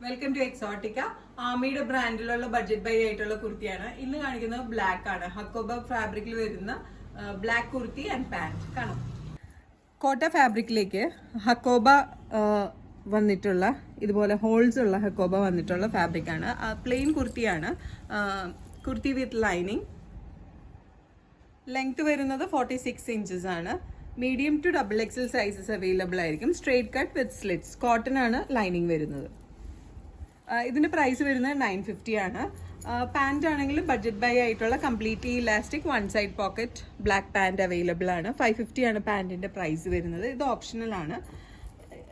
Welcome to Exotica. ആമിയുടെ ബ്രാൻഡിലുള്ള budget buy ആയിട്ടുള്ള കുർത്തിയാണ്. ഇന്ന് കാണിക്കുന്നത് ബ്ലാക്ക് ആണ്. ഹക്കോബ ഫാബ്രിക്കിൽ വരുന്ന ബ്ലാക്ക് കുർത്തി ആൻഡ് പാന്റ് കാണാം. കോട്ട ഫാബ്രിക്കിലേക്ക് ഹക്കോബ വന്നിട്ടുള്ള ഇതുപോലെ ഹോൾസ് ഉള്ള ഹക്കോബ വന്നിട്ടുള്ള ഫാബ്രിക് ആണ്. പ്ലെയിൻ കുർത്തിയാണ്. Kurti with lining. ലെങ്ത് വരുന്നത് 46 ഇഞ്ചസ് ആണ്. Medium to double XL sizes available ആയിരിക്കും. Straight cut with slits. Cotton ആണ് ലൈനിങ് വരുന്നത്. ഇതിന്റെ പ്രൈസ് വരുന്നത് 950 ആണ്. പാൻറ് ആണെങ്കിൽ ബഡ്ജറ്റ് ബൈ ആയിട്ടുള്ള completely elastic one side pocket black pant available ആണ്. 550 ആണ് പാൻറിന്റെ പ്രൈസ് വരുന്നത്. ഇത് ഓപ്ഷണൽ ആണ്.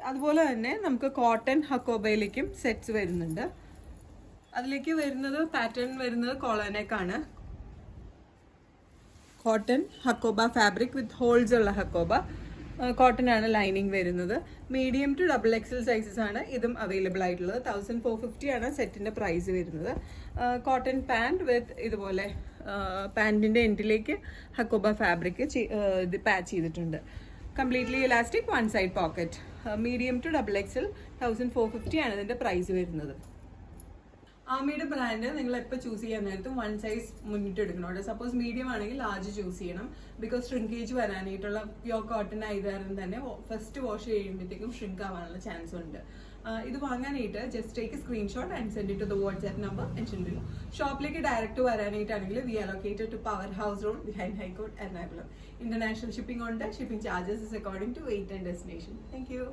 അതുപോലെ തന്നെ നമുക്ക് കോട്ടൺ ഹക്കോബയിലേക്കും സെറ്റ്സ് വരുന്നുണ്ട്. അതിലേക്ക് വരുന്നത് പാറ്റേൺ വരുന്നത് കോളനെക്കാണ്. Cotton Hakoba fabric with holes ഉള്ള ഹക്കോബ. കോട്ടൺ ആണ് ലൈനിങ് വരുന്നത്. Medium to double XL sizes ആണ് ഇതും അവൈലബിൾ ആയിട്ടുള്ളത്. 1450 ആണ് സെറ്റിന്റെ പ്രൈസ് വരുന്നത്. കോട്ടൺ പാൻറ് വിത്ത് ഇതുപോലെ പാൻറിന്റെ എൻഡിലേക്ക് ഹക്കോബ ഫാബ്രിക് ഇത് പാച്ച് ചെയ്തിട്ടുണ്ട്. Completely elastic one side pocket. Medium to double XL 1450 ആണ് ഇതിന്റെ പ്രൈസ് വരുന്നത്. ആമിയുടെ ബ്രാൻഡ് നിങ്ങൾ എപ്പോൾ ചൂസ് ചെയ്യാൻ നേരത്തും വൺ സൈസ് മുന്നിട്ട് എടുക്കണം. സപ്പോസ് മീഡിയം ആണെങ്കിൽ ലാർജ് ചൂസ് ചെയ്യണം. ബിക്കോസ് ഷ്രിങ്കേജ് വരാനായിട്ടുള്ള പ്യോർ കോട്ടൺ ആയതുകാരണം തന്നെ ഫസ്റ്റ് വാഷ് ചെയ്യുമ്പോഴത്തേക്കും ഷ്രിങ്ക് ആവാനുള്ള ചാൻസ് ഉണ്ട്. ഇത് വാങ്ങാനായിട്ട് just take screenshot and send it to the WhatsApp number mention ചെയ്തു. ഷോപ്പിലേക്ക് ഡയറക്റ്റ് വരാനായിട്ടാണെങ്കിൽ we allocated to power house road behind high court Ernakulam. International shipping ഉണ്ട്. Shipping charges is according to weight and destination. Thank U.